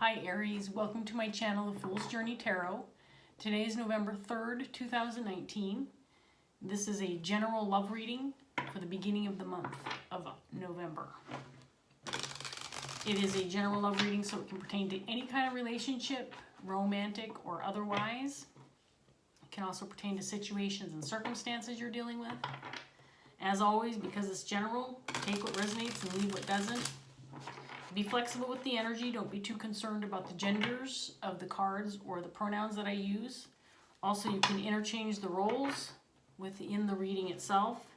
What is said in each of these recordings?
Hi Aries, welcome to my channel, The Fool's Journey Tarot. Today is November 3rd, 2019. This is a general love reading for the beginning of the month of November. It is a general love reading, so it can pertain to any kind of relationship, romantic or otherwise. It can also pertain to situations and circumstances you're dealing with. As always, because it's general, take what resonates and leave what doesn't. Be flexible with the energy. Don't be too concerned about the genders of the cards or the pronouns that I use. Also, you can interchange the roles within the reading itself.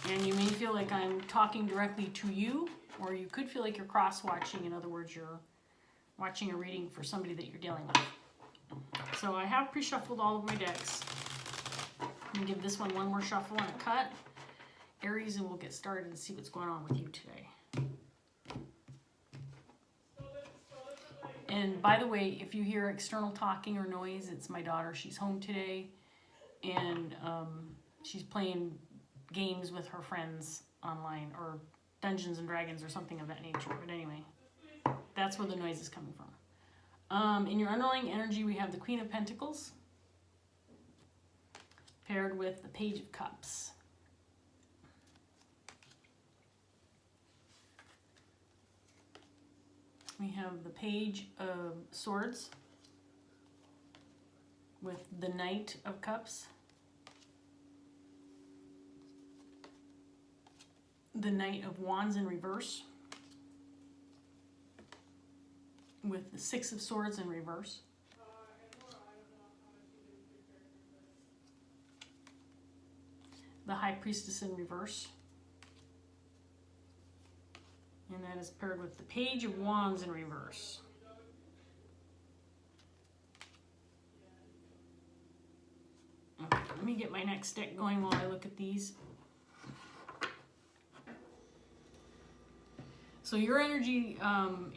And you may feel like I'm talking directly to you, or you could feel like you're cross-watching. In other words, you're watching a reading for somebody that you're dealing with. So I have pre-shuffled all of my decks. I'm going to give this one more shuffle and a cut. Aries, and we'll get started and see what's going on with you today. And by the way, if you hear external talking or noise, it's my daughter. She's home today, and she's playing games with her friends online, or Dungeons and Dragons or something of that nature. But anyway, that's where the noise is coming from. In your underlying energy, we have the Queen of Pentacles paired with the Page of Cups. We have the Page of Swords with the Knight of Cups, the Knight of Wands in reverse, with the Six of Swords in reverse, the High Priestess in reverse, and that is paired with the Page of Wands in reverse. Okay, let me get my next deck going while I look at these. So your energy,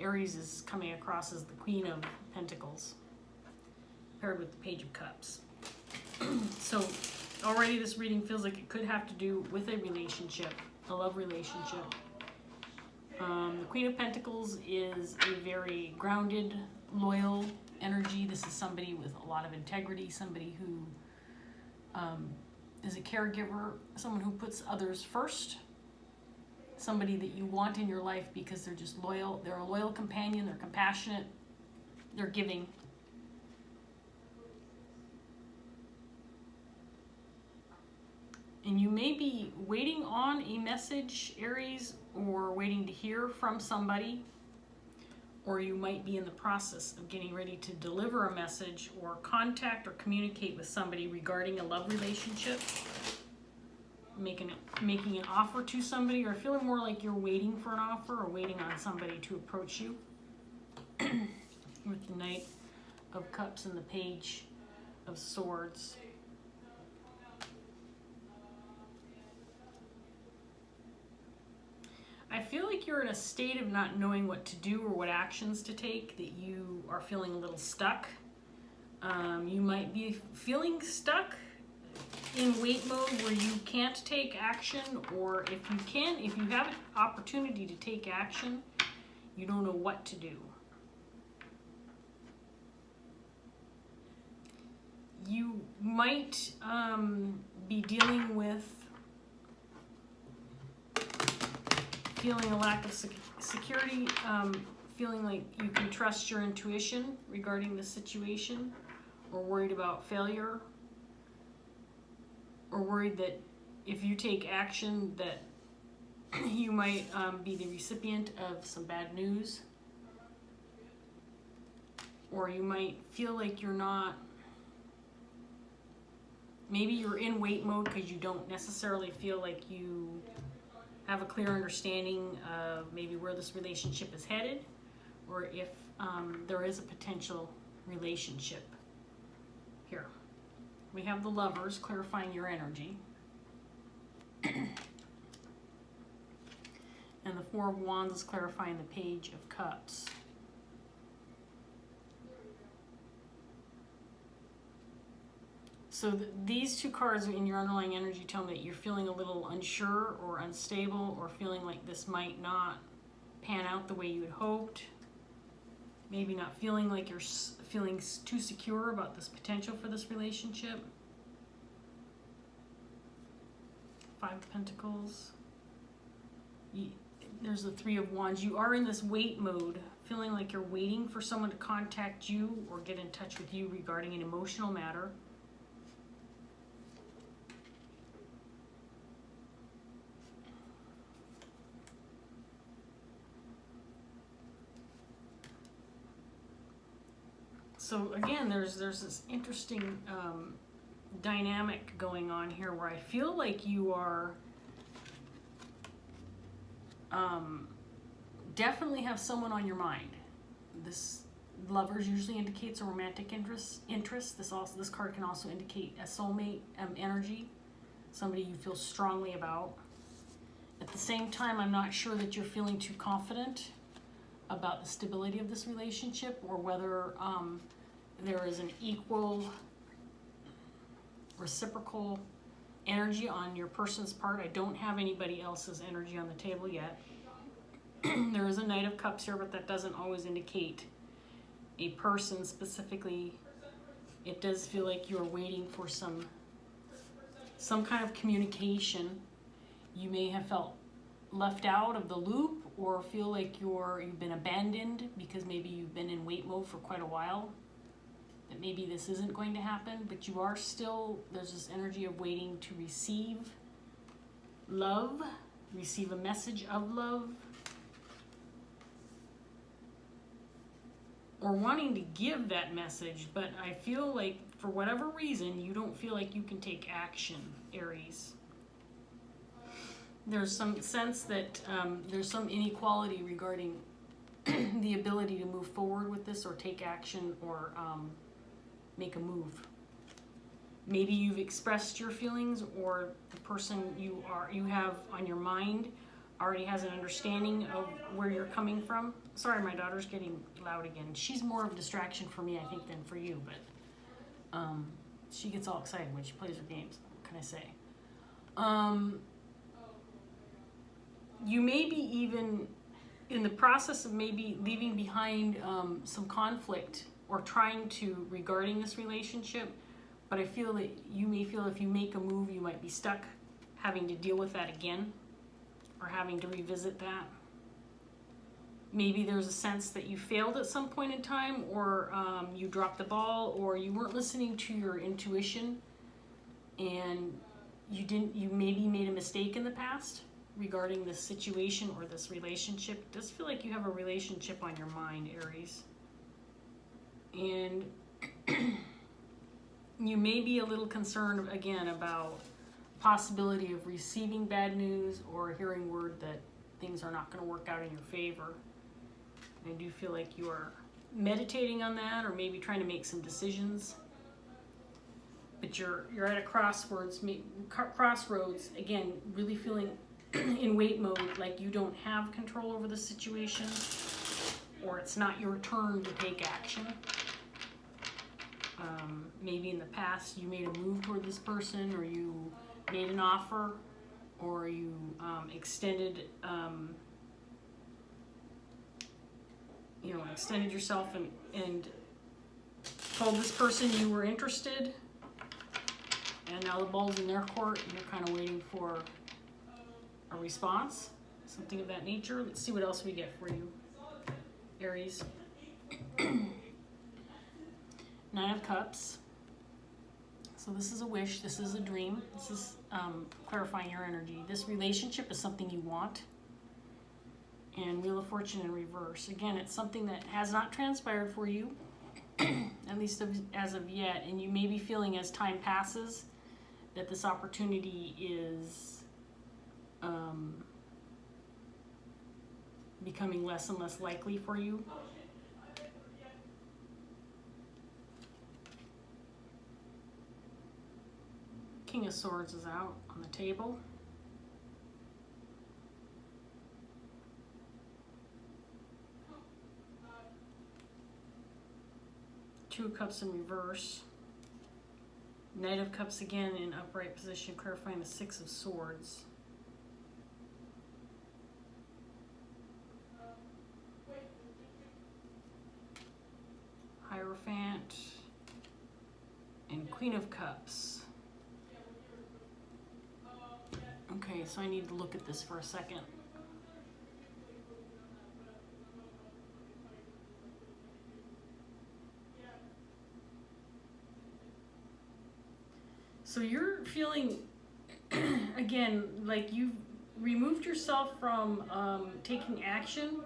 Aries, is coming across as the Queen of Pentacles, paired with the Page of Cups. So already this reading feels like it could have to do with a relationship, a love relationship. The Queen of Pentacles is a very grounded, loyal energy. This is somebody with a lot of integrity, somebody who is a caregiver, someone who puts others first, somebody that you want in your life because they're just loyal. They're a loyal companion, they're compassionate, they're giving. And you may be waiting on a message, Aries, or waiting to hear from somebody, or you might be in the process of getting ready to deliver a message or contact or communicate with somebody regarding a love relationship, making an offer to somebody, or feeling more like you're waiting for an offer or waiting on somebody to approach you. With the Knight of Cups and the Page of Swords. I feel like you're in a state of not knowing what to do or what actions to take, that you are feeling a little stuck. You might be feeling stuck in wait mode where you can't take action, or if you have an opportunity to take action, you don't know what to do. You might be dealing with feeling a lack of security, feeling like you can trust your intuition regarding the situation, or worried about failure, or worried that if you take action that you might be the recipient of some bad news, or you might feel like you're not, maybe you're in wait mode because you don't necessarily feel like you have a clear understanding of maybe where this relationship is headed, or if there is a potential relationship here. We have the Lovers clarifying your energy. And the Four of Wands is clarifying the Page of Cups. So these two cards in your underlying energy tell me that you're feeling a little unsure or unstable, or feeling like this might not pan out the way you had hoped. Maybe not feeling like you're feeling too secure about this potential for this relationship. 5 of Pentacles. There's the 3 of Wands. You are in this wait mode, feeling like you're waiting for someone to contact you or get in touch with you regarding an emotional matter. So again, there's this interesting dynamic going on here where I feel like you are definitely have someone on your mind. This Lovers usually indicates a romantic interest. This card can also indicate a soulmate energy, somebody you feel strongly about. At the same time, I'm not sure that you're feeling too confident about the stability of this relationship, or whether there is an equal reciprocal energy on your person's part. I don't have anybody else's energy on the table yet. There is a Knight of Cups here, but that doesn't always indicate a person specifically. It does feel like you're waiting for some kind of communication. You may have felt left out of the loop, or feel like you've been abandoned because maybe you've been in wait mode for quite a while. That maybe this isn't going to happen, but you are still, there's this energy of waiting to receive love, receive a message of love, or wanting to give that message, but I feel like for whatever reason, you don't feel like you can take action, Aries. There's some sense that there's some inequality regarding the ability to move forward with this, or take action, or make a move. Maybe you've expressed your feelings, or the person you have on your mind already has an understanding of where you're coming from. Sorry, my daughter's getting loud again. She's more of a distraction for me, I think, than for you, but she gets all excited when she plays her games. What can I say? You may be even in the process of maybe leaving behind some conflict, or trying to, regarding this relationship, but I feel that you may feel if you make a move, you might be stuck having to deal with that again, or having to revisit that. Maybe there's a sense that you failed at some point in time, or you dropped the ball, or you weren't listening to your intuition, and you maybe made a mistake in the past regarding this situation or this relationship. It does feel like you have a relationship on your mind, Aries. And you may be a little concerned, again, about possibility of receiving bad news, or hearing word that things are not going to work out in your favor. I do feel like you are meditating on that, or maybe trying to make some decisions. But you're at a crossroads, again, really feeling in wait mode, like you don't have control over the situation, or it's not your turn to take action. Maybe in the past you made a move toward this person, or you made an offer, or you extended yourself and told this person you were interested, and now the ball's in their court and you're kind of waiting for a response, something of that nature. Let's see what else we get for you, Aries. Nine of Cups. So this is a wish, this is a dream, this is clarifying your energy. This relationship is something you want. And Wheel of Fortune in reverse. Again, it's something that has not transpired for you, at least as of yet, and you may be feeling as time passes that this opportunity is becoming less and less likely for you. King of Swords is out on the table. Two of Cups in reverse. Knight of Cups again in upright position, clarifying the Six of Swords. Hierophant, and Queen of Cups. Okay, so I need to look at this for a second. So you're feeling, again, like you've removed yourself from taking action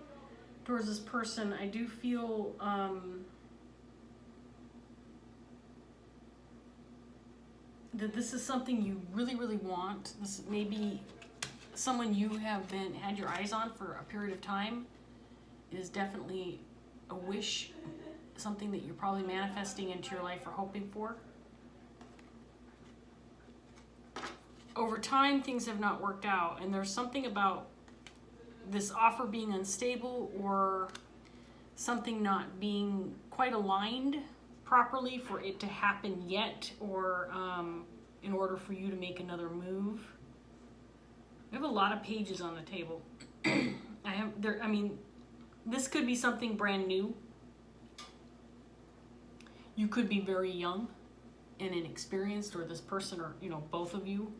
towards this person. I do feel that this is something you really, really want. This may be someone you have had your eyes on for a period of time. It is definitely a wish, something that you're probably manifesting into your life or hoping for. Over time, things have not worked out, and there's something about this offer being unstable or something not being quite aligned properly for it to happen yet, or in order for you to make another move. We have a lot of pages on the table. I mean, this could be something brand new. You could be very young and inexperienced, or this person, or both of you.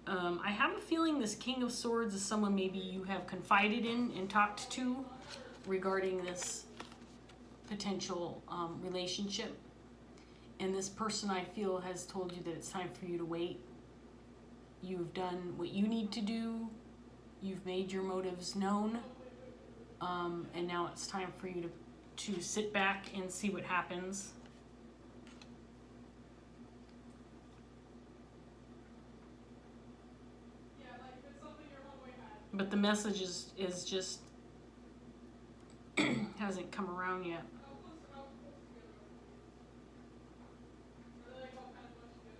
I have a feeling this King of Swords is someone maybe you have confided in and talked to regarding this potential relationship. And this person, I feel, has told you that it's time for you to wait. You've done what you need to do. You've made your motives known. And now it's time for you to sit back and see what happens. But the message is just hasn't come around yet.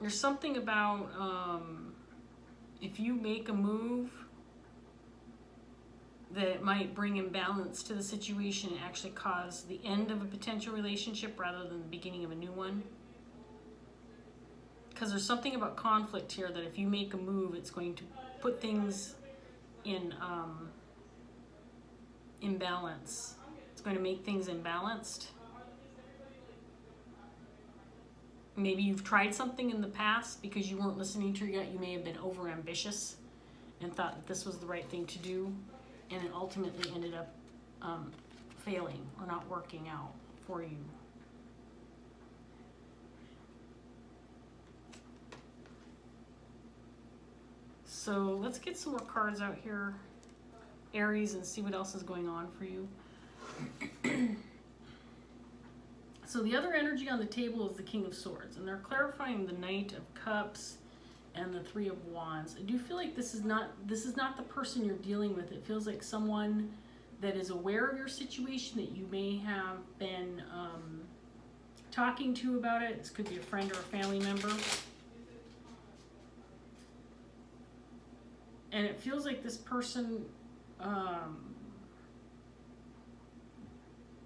There's something about if you make a move that might bring imbalance to the situation and actually cause the end of a potential relationship rather than the beginning of a new one. Because there's something about conflict here that if you make a move, it's going to put things in imbalance. It's going to make things imbalanced. Maybe you've tried something in the past because you weren't listening to your gut. You may have been over ambitious and thought that this was the right thing to do, and it ultimately ended up failing or not working out for you. So let's get some more cards out here, Aries, and see what else is going on for you. So the other energy on the table is the King of Swords, and they're clarifying the Knight of Cups and the Three of Wands. I do feel like this is not the person you're dealing with. It feels like someone that is aware of your situation that you may have been talking to about it. This could be a friend or a family member. And it feels like this person,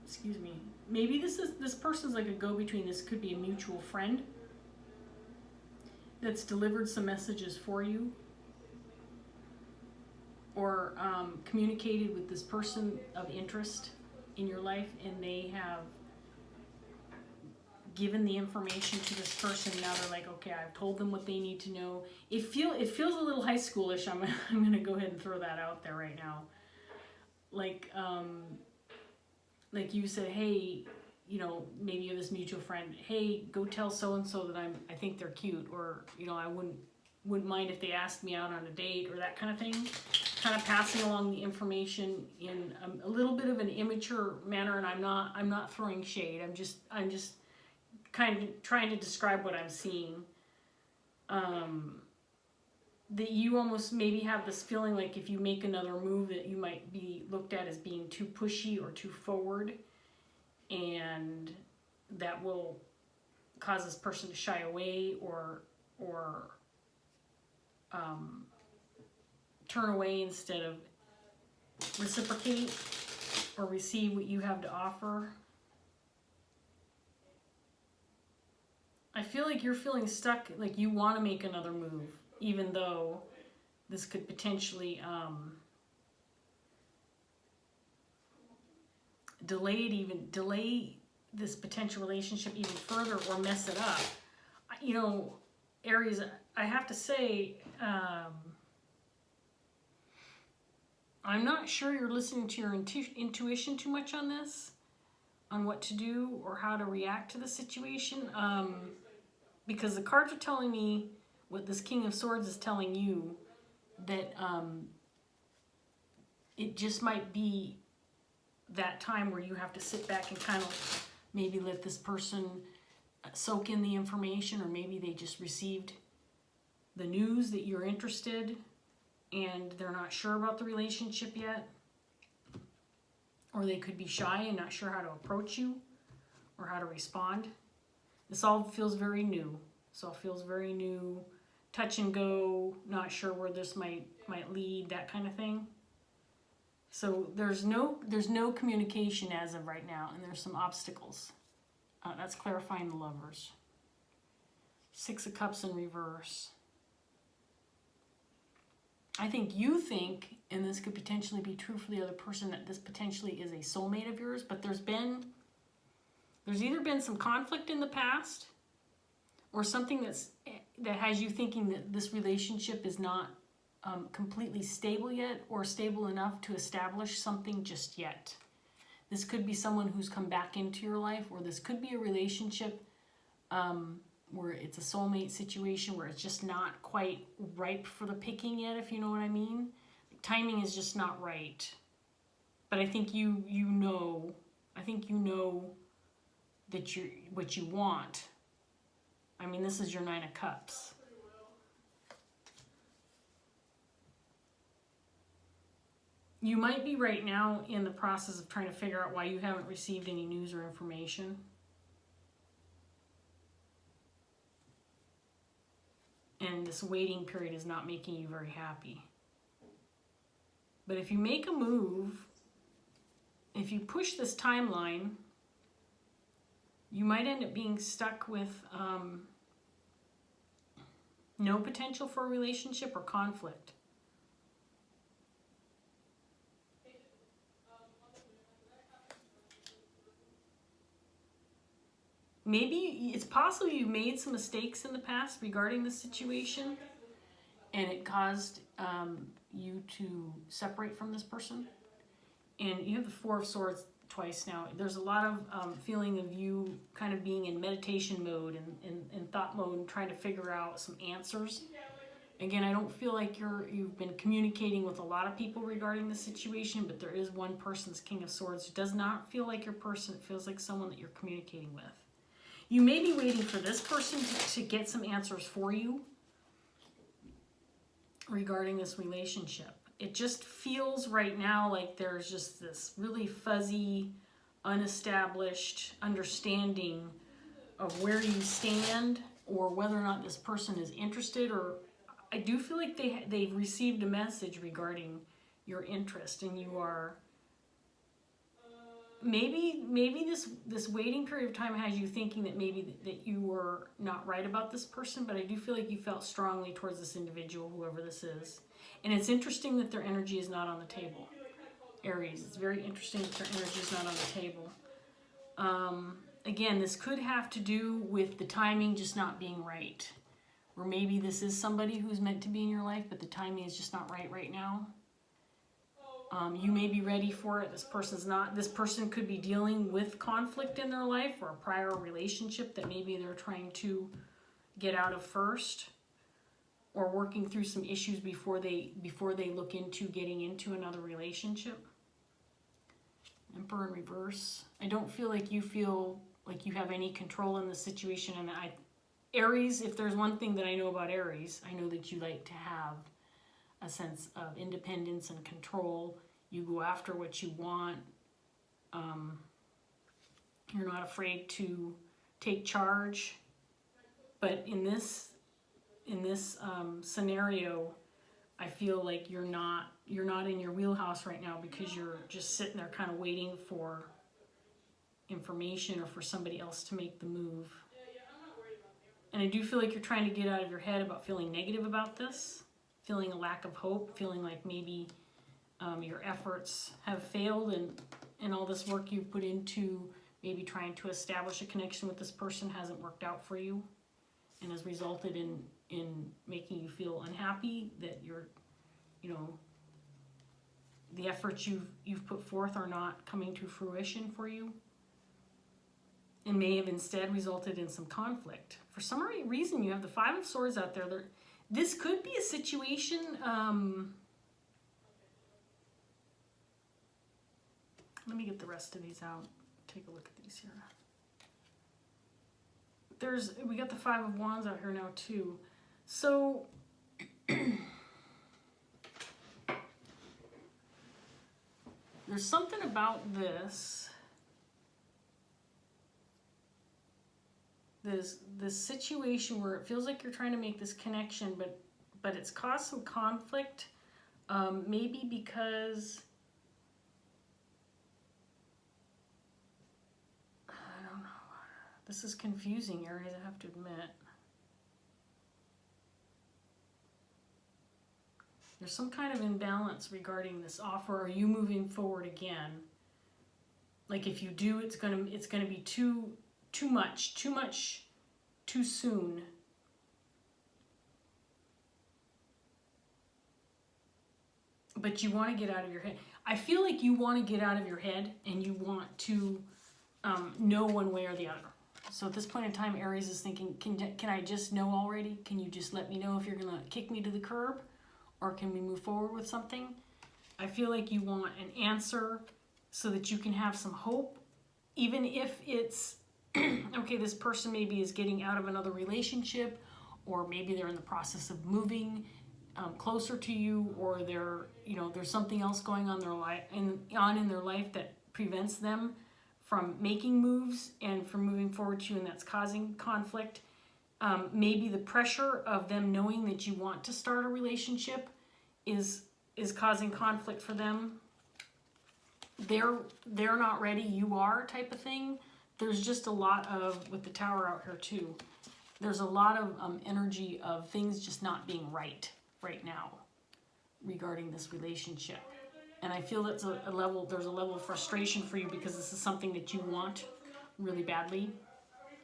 excuse me, maybe this person's like a go-between. This could be a mutual friend that's delivered some messages for you, or communicated with this person of interest in your life, and they have given the information to this person. Now they're like, okay, I've told them what they need to know. It feels a little high schoolish. I'm gonna go ahead and throw that out there right now. Like you said, hey, maybe you have this mutual friend. Hey, go tell so and so that I think they're cute, or I wouldn't mind if they asked me out on a date, or that kind of thing. Kind of passing along the information in a little bit of an immature manner, and I'm not throwing shade. I'm just kind of trying to describe what I'm seeing. That you almost maybe have this feeling like if you make another move that you might be looked at as being too pushy or too forward, and that will cause this person to shy away or turn away instead of reciprocate or receive what you have to offer. I feel like you're feeling stuck, like you want to make another move, even though this could potentially delay this potential relationship even further or mess it up. You know, Aries, I have to say, I'm not sure you're listening to your intuition too much on this, on what to do or how to react to the situation. Because the cards are telling me, what this King of Swords is telling you, that it just might be that time where you have to sit back and kind of maybe let this person soak in the information, or maybe they just received the news that you're interested and they're not sure about the relationship yet, or they could be shy and not sure how to approach you or how to respond. This all feels very new. This all feels very new, touch and go, not sure where this might lead, that kind of thing. So there's no communication as of right now, and there's some obstacles. That's clarifying the Lovers. 6 of Cups in reverse. I think you think, and this could potentially be true for the other person, that this potentially is a soulmate of yours, but there's either been some conflict in the past, or something that has you thinking that this relationship is not completely stable yet, or stable enough to establish something just yet. This could be someone who's come back into your life, or this could be a relationship where it's a soulmate situation where it's just not quite ripe for the picking yet, if you know what I mean. Timing is just not right. But I think you know that you're what you want. I mean, this is your 9 of Cups. You might be right now in the process of trying to figure out why you haven't received any news or information. And this waiting period is not making you very happy. But if you make a move, if you push this timeline, you might end up being stuck with no potential for a relationship or conflict. Maybe it's possible you made some mistakes in the past regarding this situation, and it caused you to separate from this person. And you have the 4 of Swords twice now. There's a lot of feeling of you kind of being in meditation mode and thought mode and trying to figure out some answers. Again, I don't feel like you've been communicating with a lot of people regarding the situation, but there is one person's King of Swords who does not feel like your person. It feels like someone that you're communicating with. You may be waiting for this person to get some answers for you regarding this relationship. It just feels right now like there's just this really fuzzy, unestablished understanding of where you stand, or whether or not this person is interested. Or I do feel like they've received a message regarding your interest, and you are maybe this waiting period of time has you thinking that maybe that you were not right about this person, but I do feel like you felt strongly towards this individual, whoever this is. And it's interesting that their energy is not on the table, Aries. It's very interesting that their energy is not on the table. Again, this could have to do with the timing just not being right. Or maybe this is somebody who's meant to be in your life, but the timing is just not right now. You may be ready for it. This person's not. This person could be dealing with conflict in their life, or a prior relationship that maybe they're trying to get out of first, or working through some issues before they look into getting into another relationship. Emperor in reverse. I don't feel like you have any control in the situation. And Aries, if there's one thing that I know about Aries, I know that you like to have a sense of independence and control. You go after what you want. You're not afraid to take charge. But in this scenario, I feel like you're not in your wheelhouse right now, because you're just sitting there kind of waiting for information or for somebody else to make the move. And I do feel like you're trying to get out of your head about feeling negative about this, feeling a lack of hope, feeling like maybe your efforts have failed, and all this work you've put into maybe trying to establish a connection with this person hasn't worked out for you and has resulted in making you feel unhappy, that you're, you know, the efforts you've put forth are not coming to fruition for you, and may have instead resulted in some conflict. For some reason, you have the Five of Swords out there. This could be a situation, let me get the rest of these out. Take a look at these here. We got the Five of Wands out here now too. So, there's something about this situation where it feels like you're trying to make this connection, but it's caused some conflict, maybe because I don't know. This is confusing, Aries, I have to admit. There's some kind of imbalance regarding this offer. Are you moving forward again? Like if you do, it's gonna be too much, too soon. But you want to get out of your head. I feel like you want to get out of your head and you want to know one way or the other. So at this point in time, Aries is thinking, can I just know already? Can you just let me know if you're gonna kick me to the curb? Or can we move forward with something? I feel like you want an answer so that you can have some hope, even if it's, okay, this person maybe is getting out of another relationship, or maybe they're in the process of moving closer to you, or there's something else going on in their life that prevents them from making moves and from moving forward to you, and that's causing conflict. Maybe the pressure of them knowing that you want to start a relationship is causing conflict for them. They're not ready, you are, type of thing. There's just a lot of, with the Tower out here too, there's a lot of energy of things just not being right now regarding this relationship. And I feel that's there's a level of frustration for you because this is something that you want really badly.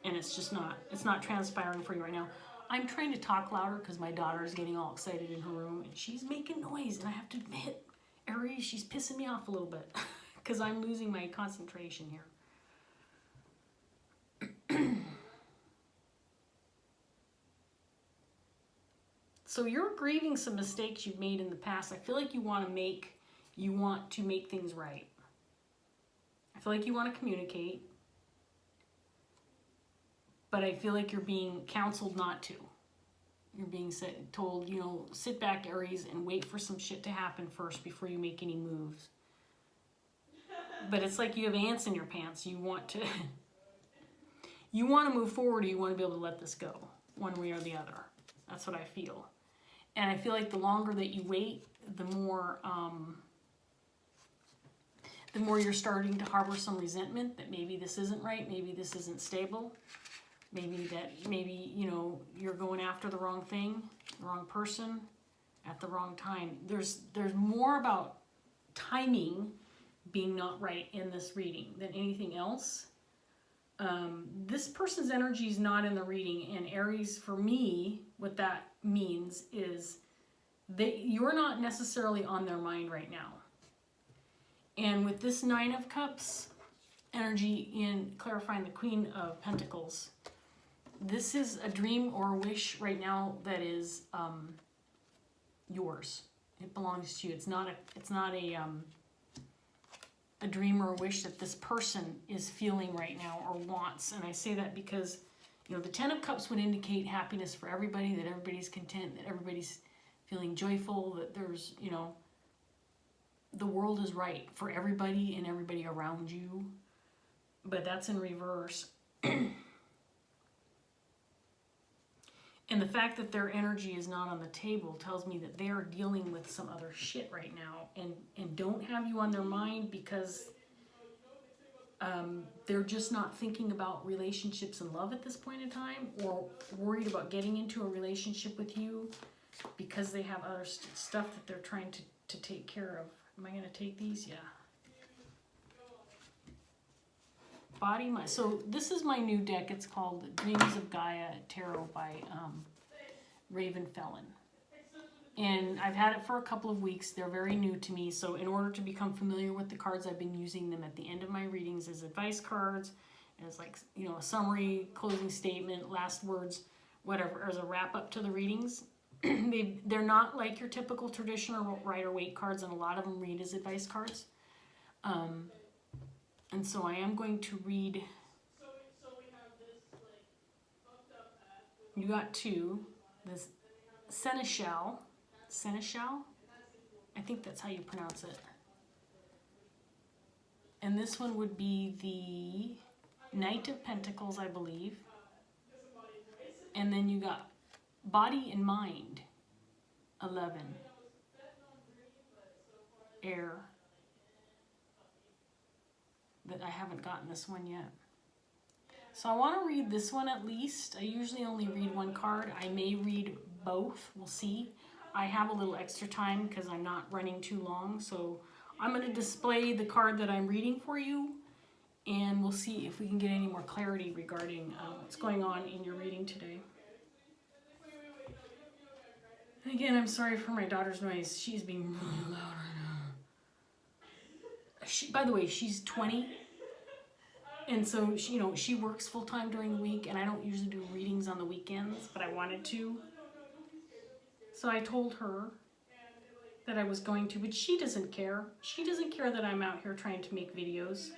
And it's not transpiring for you right now. I'm trying to talk louder because my daughter is getting all excited in her room and she's making noise. And I have to admit, Aries, she's pissing me off a little bit because I'm losing my concentration here. So you're grieving some mistakes you've made in the past. I feel like you want to make things right. I feel like you want to communicate. But I feel like you're being counseled not to. You're being told, sit back, Aries, and wait for some shit to happen first before you make any moves. But it's like you have ants in your pants. You want to move forward, or you want to be able to let this go, one way or the other. That's what I feel. And I feel like the longer that you wait, the more you're starting to harbor some resentment that maybe this isn't right, maybe this isn't stable. Maybe you're going after the wrong thing, the wrong person, at the wrong time. There's more about timing being not right in this reading than anything else. This person's energy is not in the reading, and Aries, for me, what that means is you're not necessarily on their mind right now. And with this Nine of Cups energy in clarifying the Queen of Pentacles, this is a dream or a wish right now that is yours. It belongs to you. It's not a dream or a wish that this person is feeling right now or wants. And I say that because, the Ten of Cups would indicate happiness for everybody, that everybody's content, that everybody's feeling joyful, that there's, the world is right for everybody and everybody around you. But that's in reverse. And the fact that their energy is not on the table tells me that they are dealing with some other shit right now and don't have you on their mind because they're just not thinking about relationships and love at this point in time, or worried about getting into a relationship with you because they have other stuff that they're trying to take care of. Am I going to take these? Yeah. body, mind. So this is my new deck. It's called Dreams of Gaia Tarot by Ravynne Phelan. And I've had it for a couple of weeks. They're very new to me. So in order to become familiar with the cards, I've been using them at the end of my readings as advice cards, as like, you know, a summary, closing statement, last words, whatever, as a wrap up to the readings. They're not like your typical traditional Rider-Waite cards, and a lot of them read as advice cards. And so I am going to read. You got two. This Seneschal. I think that's how you pronounce it. And this one would be the Knight of Pentacles, I believe. And then you got Body and Mind, 11. Air. That I haven't gotten this one yet. So I want to read this one at least. I usually only read one card. I may read both. We'll see. I have a little extra time because I'm not running too long. So I'm going to display the card that I'm reading for you, and we'll see if we can get any more clarity regarding what's going on in your reading today. And again, I'm sorry for my daughter's noise. She's being really loud right now. By the way, she's 20. And so, she works full-time during the week, and I don't usually do readings on the weekends, but I wanted to. So I told her that I was going to, but she doesn't care. She doesn't care that I'm out here trying to make videos.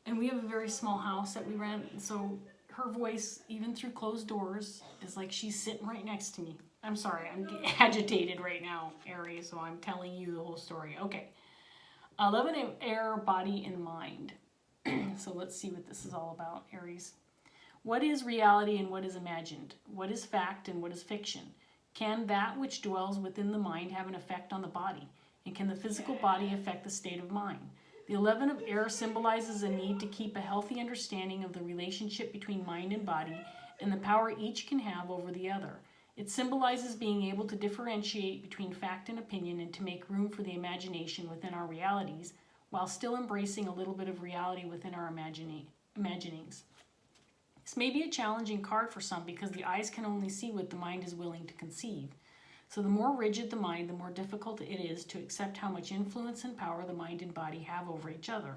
And we have a very small house that we rent, and so her voice, even through closed doors, is like she's sitting right next to me. I'm sorry, I'm agitated right now, Aries, so I'm telling you the whole story. Okay. 11 of Air, Body, and Mind. So let's see what this is all about, Aries. What is reality and what is imagined? What is fact and what is fiction? Can that which dwells within the mind have an effect on the body? And can the physical body affect the state of mind? The 11 of Air symbolizes a need to keep a healthy understanding of the relationship between mind and body and the power each can have over the other. It symbolizes being able to differentiate between fact and opinion and to make room for the imagination within our realities, while still embracing a little bit of reality within our imaginings. This may be a challenging card for some because the eyes can only see what the mind is willing to conceive. So the more rigid the mind, the more difficult it is to accept how much influence and power the mind and body have over each other.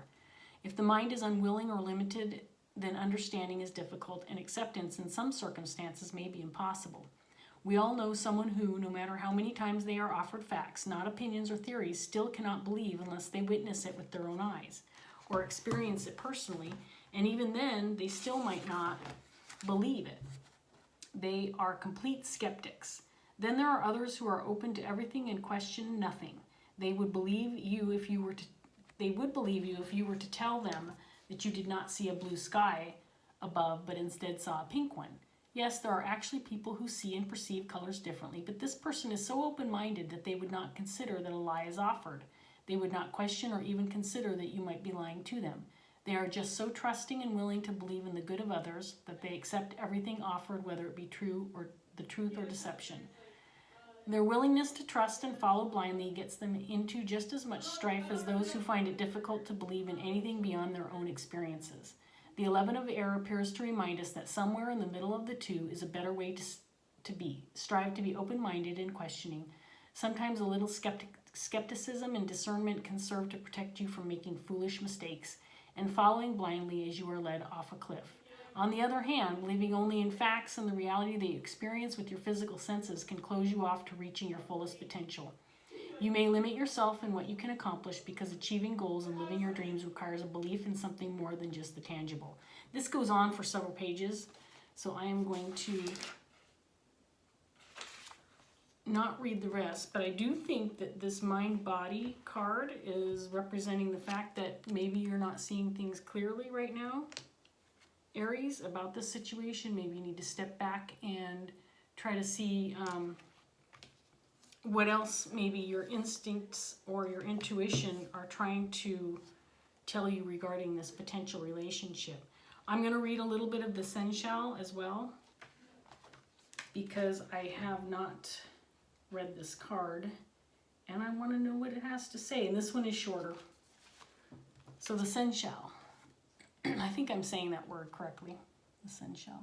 If the mind is unwilling or limited, then understanding is difficult, and acceptance in some circumstances may be impossible. We all know someone who, no matter how many times they are offered facts, not opinions or theories, still cannot believe unless they witness it with their own eyes or experience it personally, and even then, they still might not believe it. They are complete skeptics. Then there are others who are open to everything and question nothing. They would believe you if you were to tell them that you did not see a blue sky above, but instead saw a pink one. Yes, there are actually people who see and perceive colors differently, but this person is so open-minded that they would not consider that a lie is offered. They would not question or even consider that you might be lying to them. They are just so trusting and willing to believe in the good of others that they accept everything offered, whether it be true or the truth or deception. Their willingness to trust and follow blindly gets them into just as much strife as those who find it difficult to believe in anything beyond their own experiences. The 11 of Air appears to remind us that somewhere in the middle of the two is a better way to be. Strive to be open-minded and questioning. Sometimes a little skepticism and discernment can serve to protect you from making foolish mistakes and following blindly as you are led off a cliff. On the other hand, believing only in facts and the reality that you experience with your physical senses can close you off to reaching your fullest potential. You may limit yourself in what you can accomplish because achieving goals and living your dreams requires a belief in something more than just the tangible. This goes on for several pages, so I am going to not read the rest, but I do think that this mind-body card is representing the fact that maybe you're not seeing things clearly right now, Aries, about this situation. Maybe you need to step back and try to see what else maybe your instincts or your intuition are trying to tell you regarding this potential relationship. I'm going to read a little bit of the Seneschal as well, because I have not read this card and I want to know what it has to say, and this one is shorter. So the Seneschal. I think I'm saying that word correctly. The seneschal.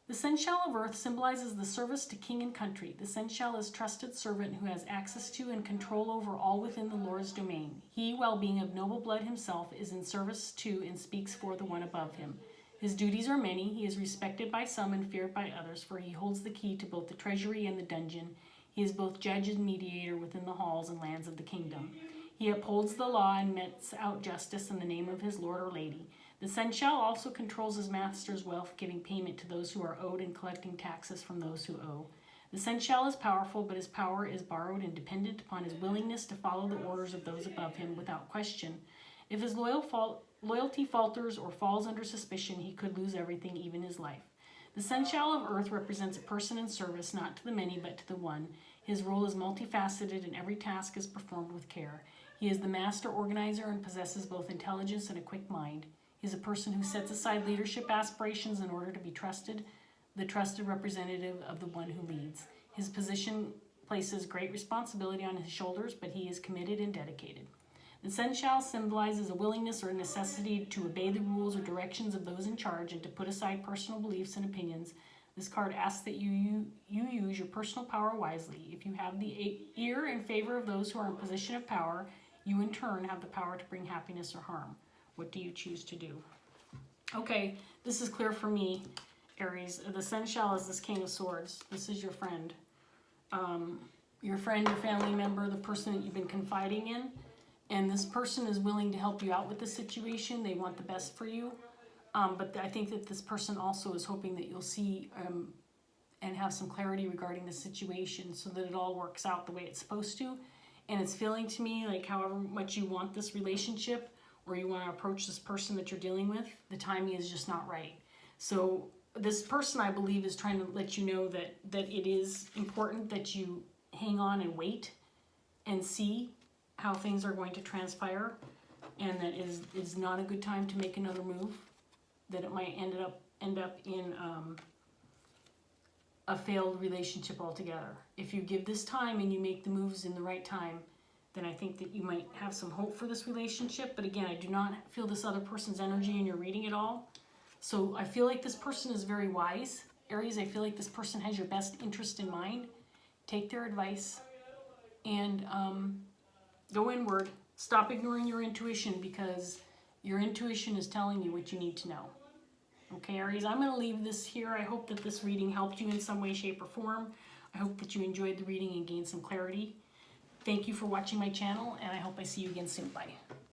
The seneschal of earth symbolizes the service to king and country. The seneschal is trusted servant who has access to and control over all within the Lord's domain. He, while being of noble blood himself, is in service to and speaks for the one above him. His duties are many. He is respected by some and feared by others, for he holds the key to both the treasury and the dungeon. He is both judge and mediator within the halls and lands of the kingdom. He upholds the law and metes out justice in the name of his lord or lady. The seneschal also controls his master's wealth, giving payment to those who are owed and collecting taxes from those who owe. The seneschal is powerful, but his power is borrowed and dependent upon his willingness to follow the orders of those above him without question. If his loyalty falters or falls under suspicion, he could lose everything, even his life. The seneschal of earth represents a person in service, not to the many, but to the one. His role is multifaceted, and every task is performed with care. He is the master organizer and possesses both intelligence and a quick mind. He is a person who sets aside leadership aspirations in order to be trusted, the trusted representative of the one who leads. His position places great responsibility on his shoulders, but he is committed and dedicated. The seneschal symbolizes a willingness or a necessity to obey the rules or directions of those in charge and to put aside personal beliefs and opinions. This card asks that you use your personal power wisely. If you have the ear in favor of those who are in position of power, you in turn have the power to bring happiness or harm. What do you choose to do? Okay, this is clear for me, Aries. The seneschal is this King of Swords. This is your friend. Your friend, your family member, the person that you've been confiding in. And this person is willing to help you out with the situation. They want the best for you. But I think that this person also is hoping that you'll see and have some clarity regarding the situation so that it all works out the way it's supposed to. And it's feeling to me like however much you want this relationship or you want to approach this person that you're dealing with, the timing is just not right. So this person, I believe, is trying to let you know that it is important that you hang on and wait and see how things are going to transpire, and that is not a good time to make another move, that it might end up in a failed relationship altogether. If you give this time and you make the moves in the right time, then I think that you might have some hope for this relationship. But again, I do not feel this other person's energy in your reading at all. So I feel like this person is very wise. Aries, I feel like this person has your best interest in mind. Take their advice and go inward. Stop ignoring your intuition, because your intuition is telling you what you need to know. Okay, Aries, I'm going to leave this here. I hope that this reading helped you in some way, shape, or form. I hope that you enjoyed the reading and gained some clarity. Thank you for watching my channel, and I hope I see you again soon. Bye.